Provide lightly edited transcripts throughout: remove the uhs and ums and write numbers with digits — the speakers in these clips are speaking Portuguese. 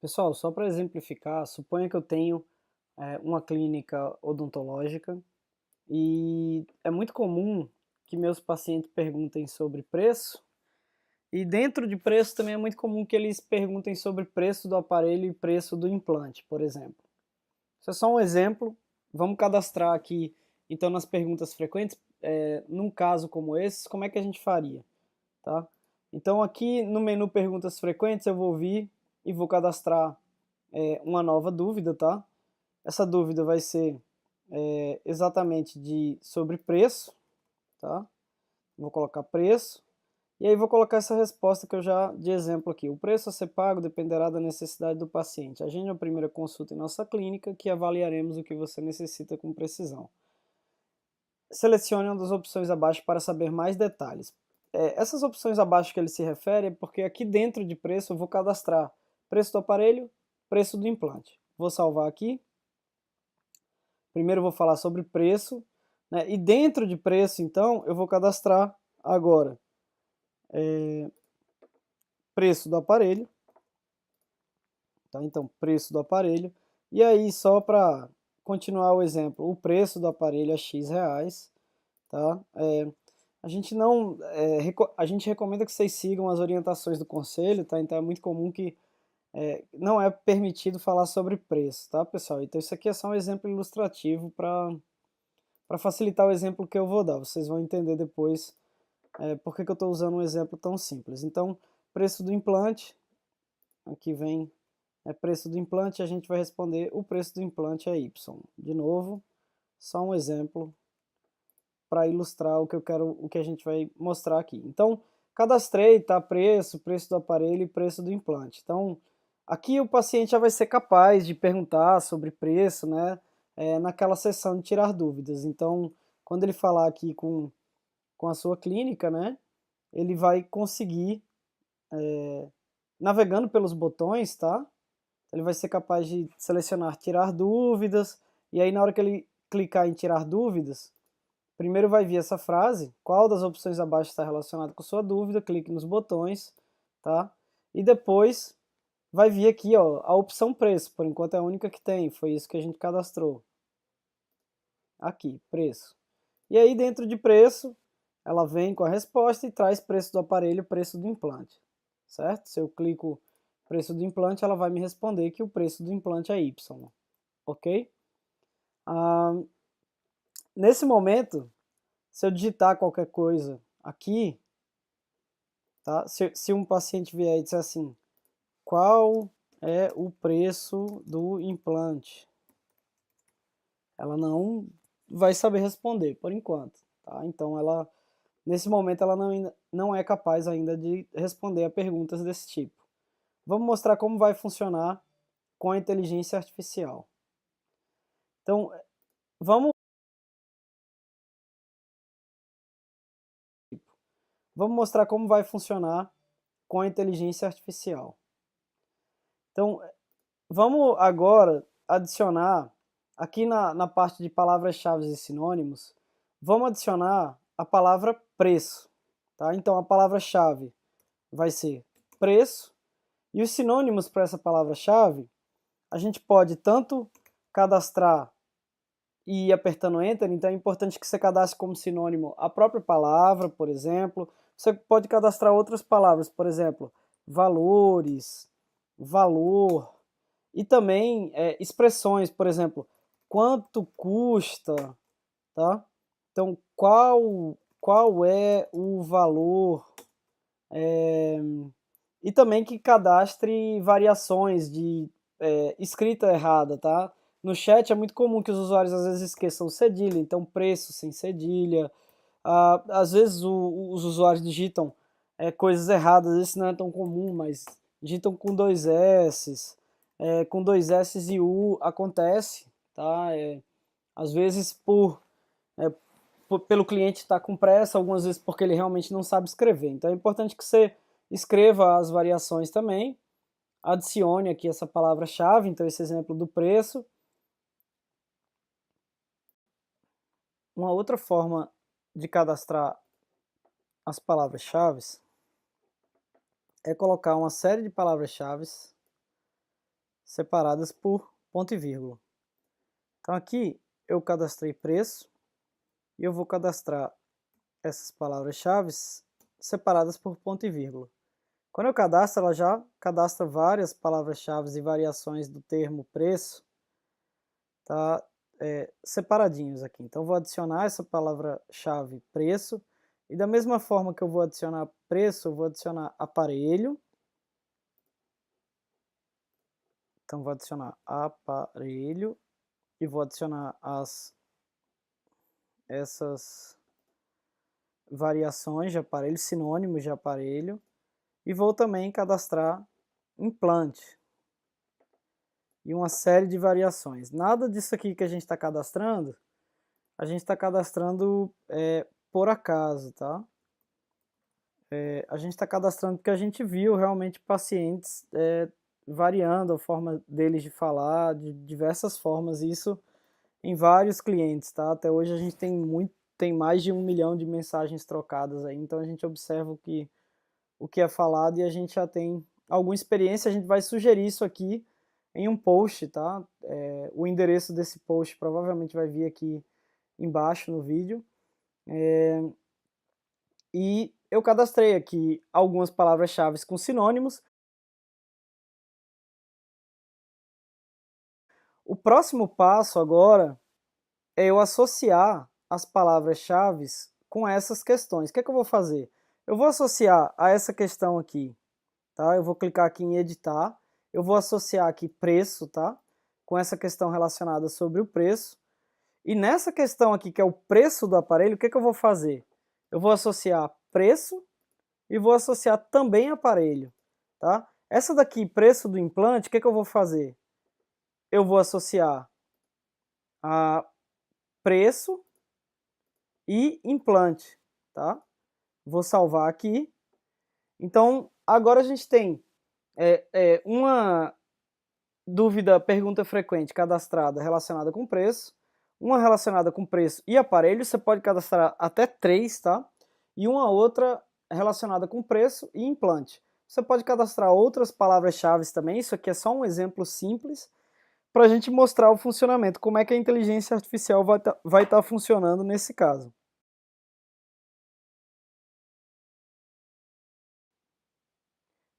Pessoal, só para exemplificar, suponha que eu tenho uma clínica odontológica e é muito comum que meus pacientes perguntem sobre preço e dentro de preço também é muito comum que eles perguntem sobre preço do aparelho e preço do implante, por exemplo. Isso é só um exemplo, vamos cadastrar aqui então nas perguntas frequentes, num caso como esse, como é que a gente faria, tá? Então aqui no menu perguntas frequentes eu vou vir e vou cadastrar uma nova dúvida, tá? Essa dúvida vai ser exatamente sobre preço, tá? Vou colocar preço, e aí vou colocar essa resposta que eu já de exemplo aqui. O preço a ser pago dependerá da necessidade do paciente. Agende a primeira consulta em nossa clínica que avaliaremos o que você necessita com precisão. Selecione uma das opções abaixo para saber mais detalhes. Essas opções abaixo que ele se refere é porque aqui dentro de preço eu vou cadastrar preço do aparelho, preço do implante. Vou salvar aqui. Primeiro eu vou falar sobre preço, né? E dentro de preço, então, eu vou cadastrar agora preço do aparelho, tá? Então, preço do aparelho. E aí, só para continuar o exemplo, o preço do aparelho é X reais, tá? A gente não, a gente recomenda que vocês sigam as orientações do conselho, tá? Então é muito comum que não é permitido falar sobre preço, tá, pessoal? Então isso aqui é só um exemplo ilustrativo para facilitar o exemplo que eu vou dar. Vocês vão entender depois por que eu estou usando um exemplo tão simples. Então, preço do implante, aqui vem preço do implante, a gente vai responder o preço do implante é Y. De novo, só um exemplo para ilustrar o que eu quero, o que a gente vai mostrar aqui. Então, cadastrei, tá? Preço, preço do aparelho e preço do implante. Então, aqui o paciente já vai ser capaz de perguntar sobre preço, né? Naquela sessão de tirar dúvidas. Então, quando ele falar aqui com a sua clínica, né? Ele vai conseguir, navegando pelos botões, tá? Ele vai ser capaz de selecionar tirar dúvidas, e aí na hora que ele clicar em tirar dúvidas, primeiro vai vir essa frase, qual das opções abaixo está relacionada com sua dúvida, clique nos botões, tá? E depois vai vir aqui, ó, a opção preço, por enquanto é a única que tem, foi isso que a gente cadastrou. Aqui, preço. E aí dentro de preço, ela vem com a resposta e traz preço do aparelho, preço do implante, certo? Se eu clico preço do implante, ela vai me responder que o preço do implante é Y, ok? Nesse momento, se eu digitar qualquer coisa aqui, tá? Se um paciente vier e disser assim, qual é o preço do implante? Ela não vai saber responder por enquanto, tá? Então ela, nesse momento, ela não é capaz ainda de responder a perguntas desse tipo. Vamos mostrar como vai funcionar com a inteligência artificial. Então, vamos, vamos mostrar como vai funcionar com a inteligência artificial. Então, vamos agora adicionar, aqui na parte de palavras-chave e sinônimos, vamos adicionar a palavra preço, tá? Então, a palavra-chave vai ser preço, e os sinônimos para essa palavra-chave, a gente pode tanto cadastrar e ir apertando Enter, então é importante que você cadastre como sinônimo a própria palavra, por exemplo. Você pode cadastrar outras palavras, por exemplo, valores, valor, e também expressões, por exemplo, quanto custa, tá? Então, qual é o valor? E também que cadastre variações de escrita errada, tá? No chat é muito comum que os usuários às vezes esqueçam cedilha, então preço sem cedilha. Às vezes os usuários digitam coisas erradas, isso não é tão comum, mas digitam com dois S, com dois S e U acontece, tá? Às vezes pelo cliente estar com pressa, algumas vezes porque ele realmente não sabe escrever. Então é importante que você escreva as variações também, adicione aqui essa palavra-chave, então esse exemplo do preço. Uma outra forma de cadastrar as palavras-chave é colocar uma série de palavras-chave separadas por ponto e vírgula. Então aqui eu cadastrei preço e eu vou cadastrar essas palavras-chave separadas por ponto e vírgula. Quando eu cadastro, ela já cadastra várias palavras-chave e variações do termo preço, tá? Separadinhos aqui. Então eu vou adicionar essa palavra-chave preço, e da mesma forma que eu vou adicionar preço, eu vou adicionar aparelho. Então vou adicionar aparelho e vou adicionar essas variações de aparelho, sinônimos de aparelho, e vou também cadastrar implante e uma série de variações. Nada disso aqui que a gente está cadastrando, por acaso, tá? A gente está cadastrando porque a gente viu realmente pacientes variando a forma deles de falar, de diversas formas, isso em vários clientes, tá? Até hoje a gente tem mais de 1 milhão de mensagens trocadas aí, então a gente observa o que é falado e a gente já tem alguma experiência. A gente vai sugerir isso aqui em um post, tá? O endereço desse post provavelmente vai vir aqui embaixo no vídeo. E eu cadastrei aqui algumas palavras-chave com sinônimos. O próximo passo agora é eu associar as palavras-chave com essas questões. O que é que eu vou fazer? Eu vou associar a essa questão aqui, tá? Eu vou clicar aqui em editar, eu vou associar aqui preço, tá? Com essa questão relacionada sobre o preço. E nessa questão aqui, que é o preço do aparelho, o que é que eu vou fazer? Eu vou associar preço e vou associar também aparelho, tá? Essa daqui, preço do implante, o que é que eu vou fazer? Eu vou associar a preço e implante, tá? Vou salvar aqui. Então, agora a gente tem uma pergunta frequente cadastrada relacionada com preço, uma relacionada com preço e aparelho, você pode cadastrar até 3, tá? E uma outra relacionada com preço e implante. Você pode cadastrar outras palavras-chave também, isso aqui é só um exemplo simples, para a gente mostrar o funcionamento, como é que a inteligência artificial vai tá funcionando nesse caso.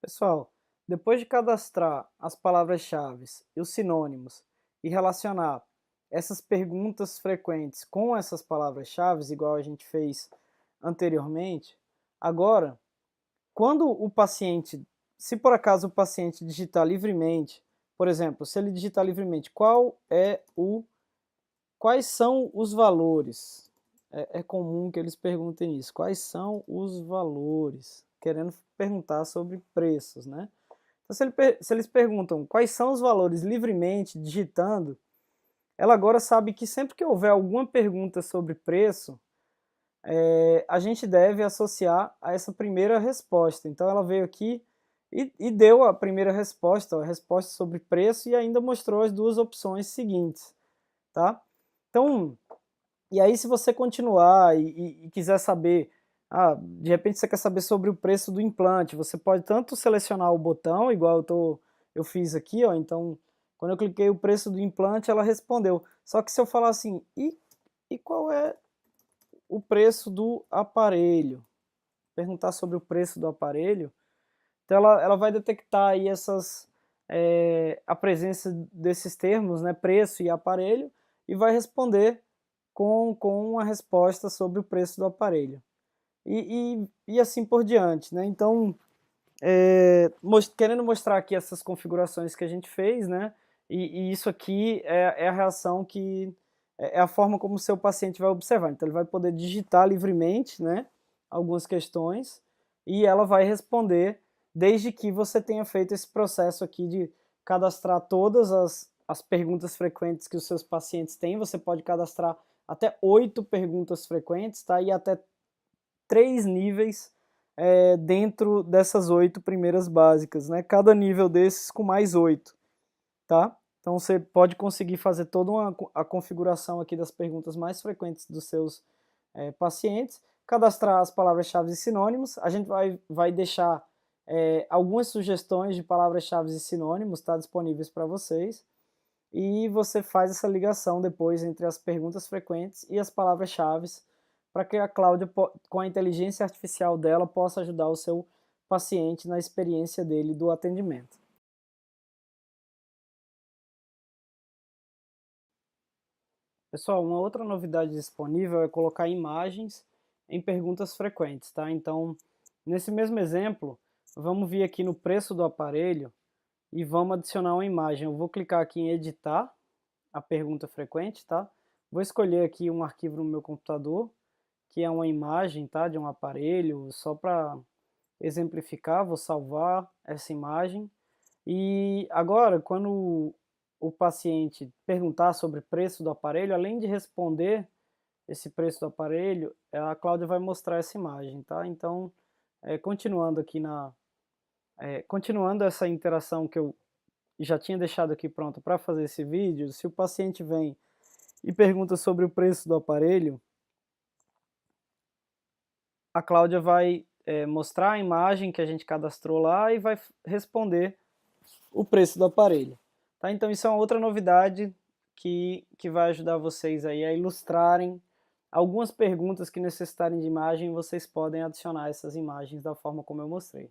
Pessoal, depois de cadastrar as palavras-chave e os sinônimos e relacionar essas perguntas frequentes com essas palavras-chave, igual a gente fez anteriormente, agora, quando o paciente, se por acaso o paciente digitar livremente, por exemplo, se ele digitar livremente quais são os valores, é comum que eles perguntem isso, quais são os valores, querendo perguntar sobre preços, né? Então, se eles perguntam quais são os valores livremente, digitando, ela agora sabe que sempre que houver alguma pergunta sobre preço, a gente deve associar a essa primeira resposta. Então ela veio aqui e deu a primeira resposta, a resposta sobre preço, e ainda mostrou as duas opções seguintes, tá? Então, e aí se você continuar e quiser saber, de repente você quer saber sobre o preço do implante, você pode tanto selecionar o botão, igual eu fiz aqui, ó, então quando eu cliquei o preço do implante, ela respondeu. Só que se eu falar assim, e qual é o preço do aparelho? Perguntar sobre o preço do aparelho, então ela vai detectar aí a presença desses termos, né, preço e aparelho, e vai responder com uma resposta sobre o preço do aparelho. E assim por diante, né? Então, querendo mostrar aqui essas configurações que a gente fez, né? E isso aqui é a reação é a forma como o seu paciente vai observar. Então ele vai poder digitar livremente, né, algumas questões, e ela vai responder desde que você tenha feito esse processo aqui de cadastrar todas as perguntas frequentes que os seus pacientes têm. Você pode cadastrar até 8 perguntas frequentes, tá? E até 3 níveis dentro dessas 8 primeiras básicas, né? Cada nível desses com mais 8, tá? Então você pode conseguir fazer toda a configuração aqui das perguntas mais frequentes dos seus pacientes, cadastrar as palavras-chave e sinônimos. A gente vai deixar algumas sugestões de palavras-chave e sinônimos, está disponíveis para vocês, e você faz essa ligação depois entre as perguntas frequentes e as palavras-chave, para que a Cláudia, com a inteligência artificial dela, possa ajudar o seu paciente na experiência dele do atendimento. Pessoal, uma outra novidade disponível é colocar imagens em perguntas frequentes, tá? Então, nesse mesmo exemplo, vamos vir aqui no preço do aparelho e vamos adicionar uma imagem. Eu vou clicar aqui em editar a pergunta frequente, tá? Vou escolher aqui um arquivo no meu computador, que é uma imagem, tá? De um aparelho, só para exemplificar, vou salvar essa imagem. E agora, quando o paciente perguntar sobre o preço do aparelho, além de responder esse preço do aparelho, a Cláudia vai mostrar essa imagem, tá? Então, continuando aqui continuando essa interação que eu já tinha deixado aqui pronta para fazer esse vídeo, se o paciente vem e pergunta sobre o preço do aparelho, a Cláudia vai mostrar a imagem que a gente cadastrou lá e vai responder o preço do aparelho. Tá? Então isso é uma outra novidade que vai ajudar vocês aí a ilustrarem algumas perguntas que necessitarem de imagem, vocês podem adicionar essas imagens da forma como eu mostrei.